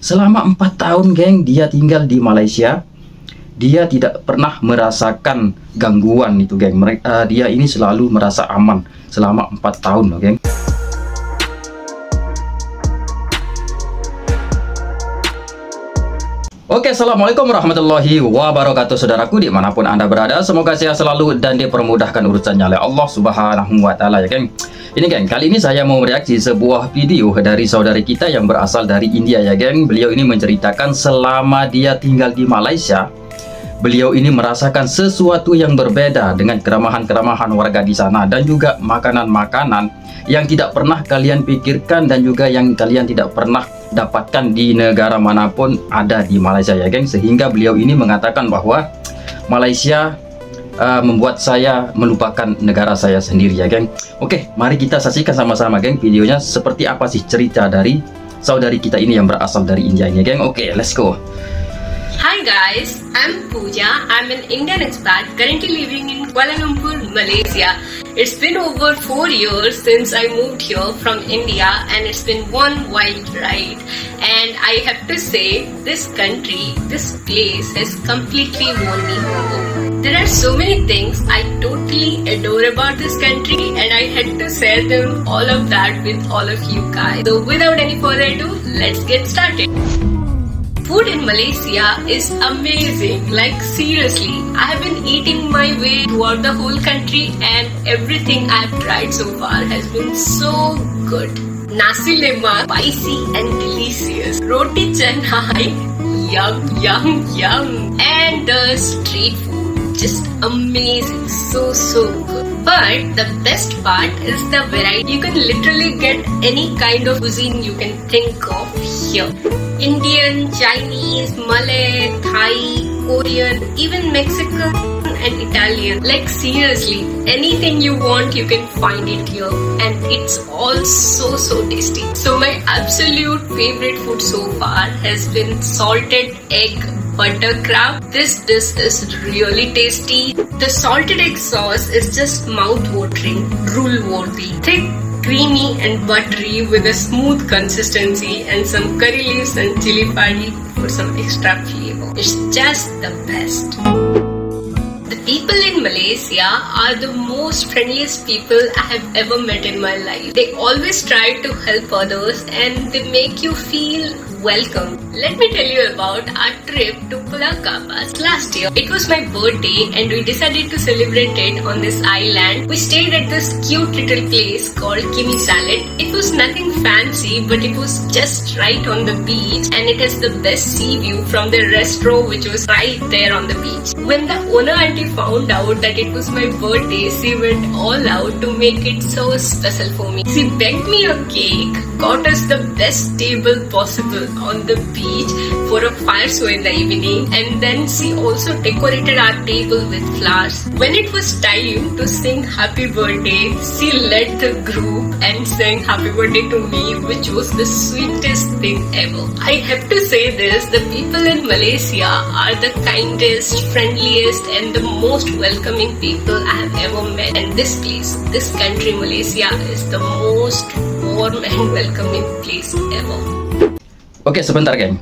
Selama 4 tahun, geng, dia tinggal di Malaysia. Dia tidak pernah merasakan gangguan itu, geng. Dia ini selalu merasa aman selama 4 tahun loh, geng. Oke, assalamualaikum warahmatullahi wabarakatuh, saudaraku dimanapun anda berada. Semoga sehat selalu dan dipermudahkan urusannya oleh Allah Subhanahu wa Ta'ala, ya, geng. Ini, geng, kali ini saya mau mereaksi sebuah video dari saudari kita yang berasal dari India, ya, geng. Beliau ini menceritakan selama dia tinggal di Malaysia, beliau ini merasakan sesuatu yang berbeda dengan keramahan-keramahan warga di sana, dan juga makanan-makanan yang tidak pernah kalian pikirkan dan juga yang kalian tidak pernah dapatkan di negara manapun ada di Malaysia, ya, geng. Sehingga beliau ini mengatakan bahwa Malaysia membuat saya melupakan negara saya sendiri, ya, geng. Oke, mari kita saksikan sama-sama, geng, videonya seperti apa sih cerita dari saudari kita ini yang berasal dari India ini, geng. Oke, let's go. Hi guys, I'm Pooja. I'm an Indian expat currently living in Kuala Lumpur, Malaysia. It's been over 4 years since I moved here from India, and it's been one wild ride. And I have to say, this country, this place has completely won me over. There are so many things I totally adore about this country, and I had to share them, all of that, with all of you guys. So without any further ado, let's get started. Food in Malaysia is amazing. Like, seriously, I have been eating my way throughout the whole country, and everything I've tried so far has been so good. Nasi lemak, spicy and delicious. Roti canai, yum yum yum. And the street food, just amazing, so good. But the best part is the variety. You can literally get any kind of cuisine you can think of here. Indian, Chinese, Malay, Thai, Korean, even Mexican and Italian. Like, seriously, anything you want, you can find it here, and it's all so tasty. So my absolute favorite food so far has been salted egg butter crab. This dish is really tasty. The salted egg sauce is just mouth-watering, drool-worthy, thick, creamy and buttery with a smooth consistency, and some curry leaves and chili padi for some extra flavor. It's just the best. The people in Malaysia are the most friendliest people I have ever met in my life. They always try to help others, and they make you feel welcome. Let me tell you about our trip to Pulau Kapas last year. It was my birthday, and we decided to celebrate it on this island. We stayed at this cute little place called Kimi Salad. It was nothing fancy, but it was just right on the beach, and it has the best sea view from the restaurant, which was right there on the beach. When the owner auntie found out that it was my birthday, she went all out to make it so special for me. She begged me a cake, got us the best table possible on the beach for a fire show in the evening, and then she also decorated our table with flowers. When it was time to sing happy birthday, she led the group and sang happy birthday to me, which was the sweetest thing ever. I have to say this, the people in Malaysia are the kindest, friendliest and the most welcoming people I have ever met. And this place, this country Malaysia, is the most warm and welcoming place ever. Oke, sebentar, geng.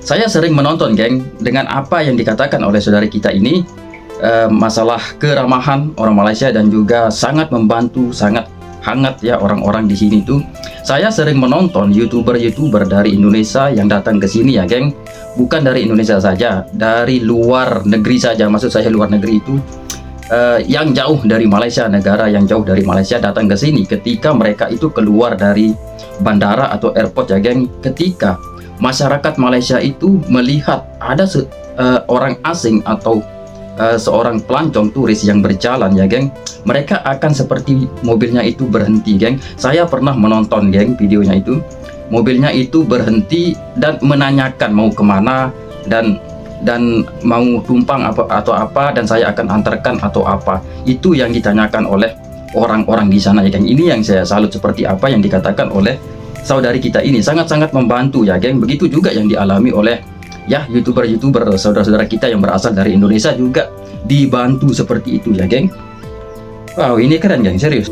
Saya sering menonton, geng, dengan apa yang dikatakan oleh saudari kita ini, masalah keramahan orang Malaysia dan juga sangat membantu, sangat hangat, ya, orang-orang di sini tuh. Saya sering menonton YouTuber dari Indonesia yang datang ke sini, ya, geng. Bukan dari Indonesia saja, dari luar negeri saja. Maksud saya luar negeri itu yang jauh dari Malaysia, negara yang jauh dari Malaysia datang ke sini. Ketika mereka itu keluar dari bandara atau airport, ya, geng, ketika masyarakat Malaysia itu melihat ada orang asing atau seorang pelancong turis yang berjalan, ya, geng, mereka akan seperti mobilnya itu berhenti, geng. Saya pernah menonton, geng, videonya itu. Mobilnya itu berhenti dan menanyakan mau kemana dan mau tumpang atau apa, dan saya akan antarkan atau apa. Itu yang ditanyakan oleh orang-orang di sana, ya, geng. Ini yang saya salut, seperti apa yang dikatakan oleh saudari kita ini, sangat-sangat membantu, ya, geng. Begitu juga yang dialami oleh, ya, YouTuber saudara-saudara kita yang berasal dari Indonesia juga dibantu seperti itu, ya, geng. Wow, ini keren, geng, serius.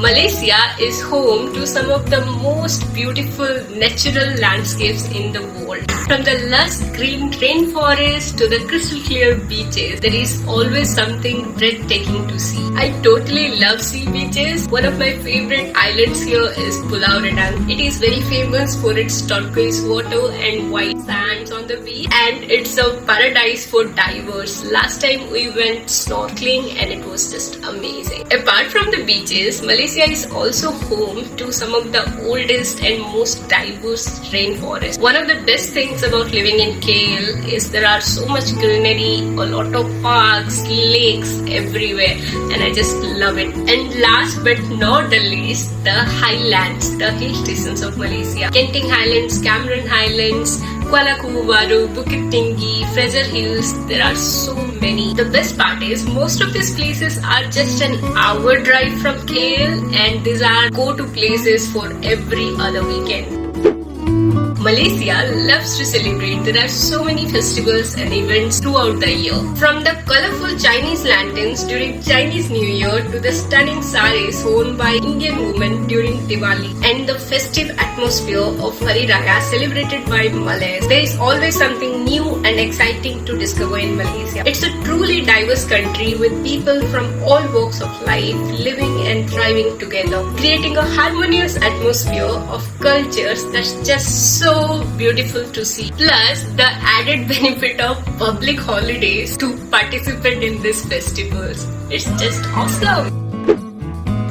Malaysia is home to some of the most beautiful natural landscapes in the world. From the lush green rainforest to the crystal clear beaches, there is always something breathtaking to see. I totally love sea beaches. One of my favorite islands here is Pulau Redang. It is very famous for its turquoise water and white sands on the beach, and it's a paradise for divers. Last time we went snorkeling and it was just amazing. Apart from the beaches, Malaysia is also home to some of the oldest and most diverse rainforests. One of the best things about living in KL is there are so much greenery, a lot of parks, lakes everywhere, and I just love it. And last but not the least, the highlands, the hill stations of Malaysia. Genting Highlands, Cameron Highlands, Kuala Kubu Baru, Bukit Tinggi, Fraser Hills, there are so many. The best part is most of these places are just an hour drive from KL, and these are go-to places for every other weekend. Malaysia loves to celebrate. There are so many festivals and events throughout the year. From the colorful Chinese lanterns during Chinese New Year to the stunning saris worn by Indian women during Diwali and the festive atmosphere of Hari Raya celebrated by Malays. There is always something new and exciting to discover in Malaysia. It's a truly diverse country with people from all walks of life living and thriving together, creating a harmonious atmosphere of cultures that's just so beautiful to see. Plus, the added benefit of public holidays to participate in these festivals. It's just awesome.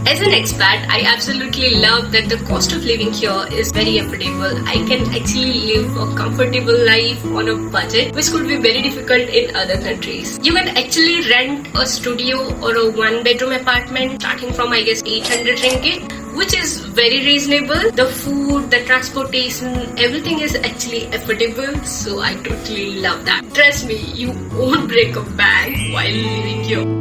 As an expat, I absolutely love that the cost of living here is very affordable. I can actually live a comfortable life on a budget, which could be very difficult in other countries. You can actually rent a studio or a one-bedroom apartment starting from, I guess, 800 ringgit, which is very reasonable. The food, the transportation, everything is actually affordable, so I totally love that. Trust me, you won't break a bank while living here.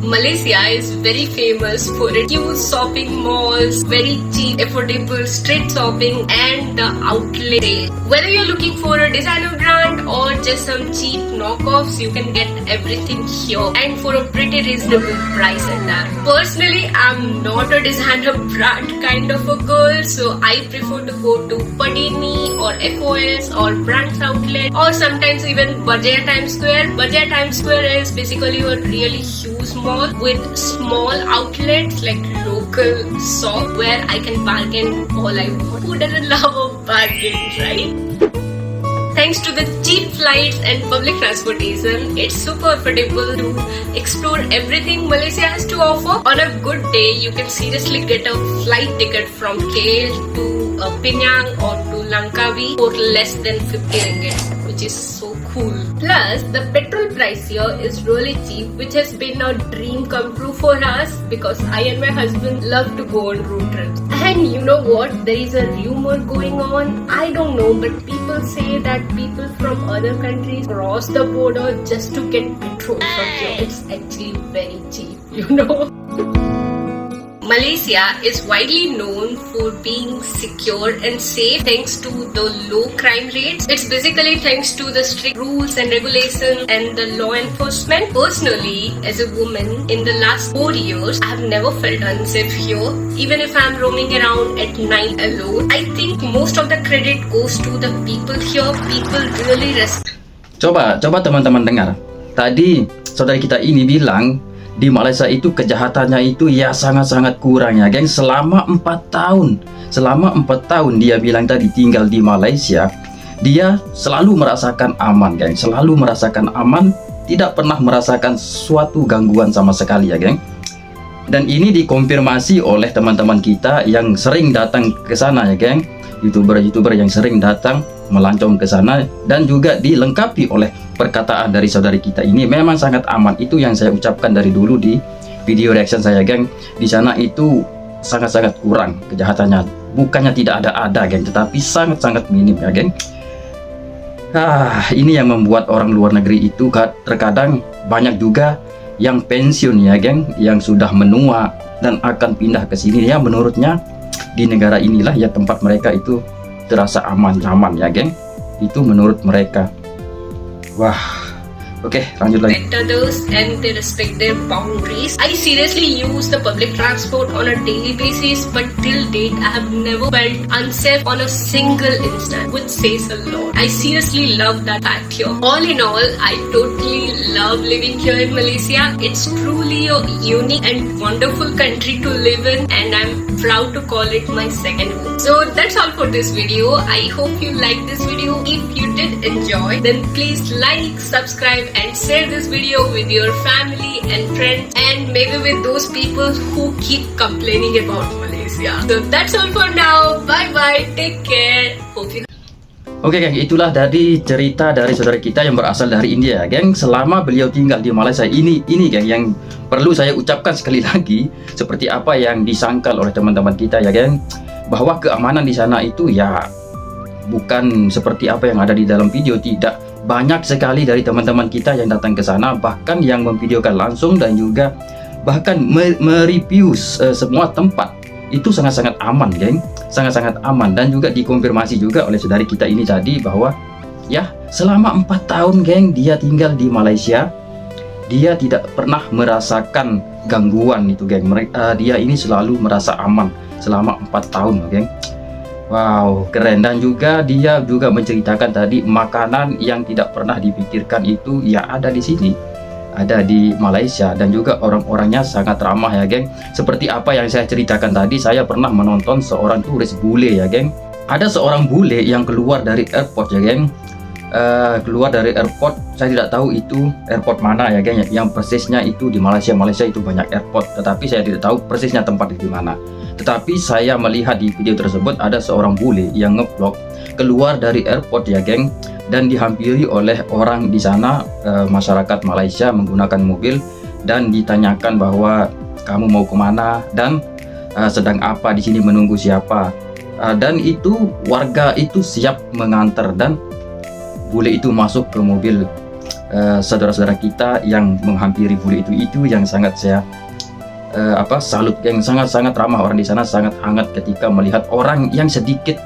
Malaysia is very famous for its huge shopping malls, very cheap, affordable street shopping, and the outlet sale. Whether you're looking for a designer brand or just some cheap knockoffs, you can get everything here and for a pretty reasonable price at that. Personally, I'm not a designer brand kind of a girl, so I prefer to go to Padini or FOS or Brands Outlet or sometimes even Berjaya Times Square. Berjaya Times Square is basically a really huge mall with small outlets like local shop where I can bargain all I want. Who doesn't love a bargain, right? Thanks to the cheap flights and public transportation, it's super affordable to explore everything Malaysia has to offer. On a good day, you can seriously get a flight ticket from KL to Penang or to Langkawi for less than 50 ringgit, which is so cool. Plus, the petrol price here is really cheap, which has been a dream come true for us because I and my husband love to go on road trips. And you know what? There is a rumor going on. I don't know, but people say that people from other countries cross the border just to get petrol from here. It's actually very cheap, you know. Malaysia is widely known for being secure and safe thanks to the low crime rates. It's basically thanks to the strict rules and regulations and the law enforcement. Personally, as a woman, in the last 4 years, I have never felt unsafe here. Even if I'm roaming around at night alone, I think most of the credit goes to the people here. People really respect. Coba teman-teman dengar. Tadi saudari kita ini bilang di Malaysia itu kejahatannya itu ya sangat-sangat kurang ya geng. Selama 4 tahun dia bilang tadi tinggal di Malaysia, dia selalu merasakan aman geng, selalu merasakan aman, tidak pernah merasakan suatu gangguan sama sekali ya geng. Dan ini dikonfirmasi oleh teman-teman kita yang sering datang ke sana ya geng, youtuber yang sering datang melancong ke sana, dan juga dilengkapi oleh perkataan dari saudari kita ini memang sangat aman. Itu yang saya ucapkan dari dulu di video reaction saya geng. Di sana itu sangat-sangat kurang kejahatannya, bukannya tidak ada geng, tetapi sangat-sangat minim ya geng. Ini yang membuat orang luar negeri itu terkadang banyak juga yang pensiun ya geng, yang sudah menua dan akan pindah ke sini ya. Menurutnya di negara inilah ya tempat mereka itu terasa aman, nyaman ya geng. Itu menurut mereka. Wah, Oke, lanjut lagi. Respect others and they respect their boundaries. I seriously use the public transport on a daily basis, but till date I have never felt unsafe on a single instant, which says a lot. I seriously love that fact here. All in all, I totally love living here in Malaysia. It's truly a unique and wonderful country to live in, and I'm proud to call it my second home. So that's all for this video. I hope you liked this video. If you did enjoy, then please like, subscribe and share this video with your family and friends, and maybe with those people who keep complaining about Malaysia. So that's all for now. Bye bye. Take care. Hope you. Oke geng, itulah dari cerita dari saudara kita yang berasal dari India, geng. Selama beliau tinggal di Malaysia ini geng, yang perlu saya ucapkan sekali lagi, seperti apa yang disangkal oleh teman-teman kita ya geng, bahwa keamanan di sana itu ya bukan seperti apa yang ada di dalam video. Tidak, banyak sekali dari teman-teman kita yang datang ke sana, bahkan yang memvideokan langsung dan juga bahkan mereview semua tempat. Itu sangat-sangat aman geng, sangat-sangat aman. Dan juga dikonfirmasi juga oleh saudari kita ini tadi bahwa ya selama 4 tahun geng dia tinggal di Malaysia, dia tidak pernah merasakan gangguan itu geng. Dia ini selalu merasa aman selama 4 tahun geng. Wow, keren. Dan juga dia juga menceritakan tadi makanan yang tidak pernah dipikirkan itu ya ada di sini, ada di Malaysia. Dan juga orang-orangnya sangat ramah ya geng. Seperti apa yang saya ceritakan tadi, saya pernah menonton seorang turis bule ya geng. Ada seorang bule yang keluar dari airport ya geng. Keluar dari airport, saya tidak tahu itu airport mana ya geng, yang persisnya itu di Malaysia itu banyak airport, tetapi saya tidak tahu persisnya tempat di mana. Tetapi saya melihat di video tersebut ada seorang bule yang ngevlog keluar dari airport ya geng, dan dihampiri oleh orang di sana, masyarakat Malaysia menggunakan mobil, dan ditanyakan bahwa kamu mau kemana dan sedang apa di sini, menunggu siapa. Dan itu warga itu siap mengantar, dan bule itu masuk ke mobil saudara-saudara kita yang menghampiri bule itu yang sangat saya salut geng. Sangat-sangat ramah orang di sana, sangat hangat ketika melihat orang yang sedikit,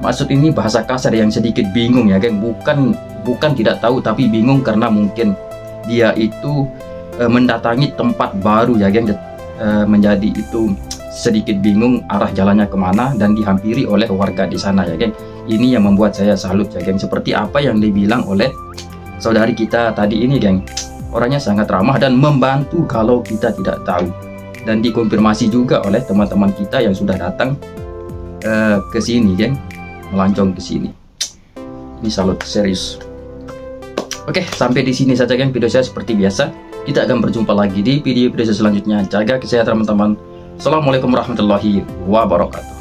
maksud ini bahasa kasar, yang sedikit bingung ya geng, bukan tidak tahu tapi bingung karena mungkin dia itu mendatangi tempat baru ya geng, menjadi itu sedikit bingung arah jalannya kemana, dan dihampiri oleh warga di sana ya geng. Ini yang membuat saya salut ya geng, seperti apa yang dibilang oleh saudari kita tadi ini geng. Orangnya sangat ramah dan membantu kalau kita tidak tahu, dan dikonfirmasi juga oleh teman-teman kita yang sudah datang ke sini geng, melancong ke sini. Ini salut serius. Oke, sampai di sini saja geng video saya seperti biasa. Kita akan berjumpa lagi di video selanjutnya. Jaga kesehatan teman-teman. Assalamualaikum warahmatullahi wabarakatuh.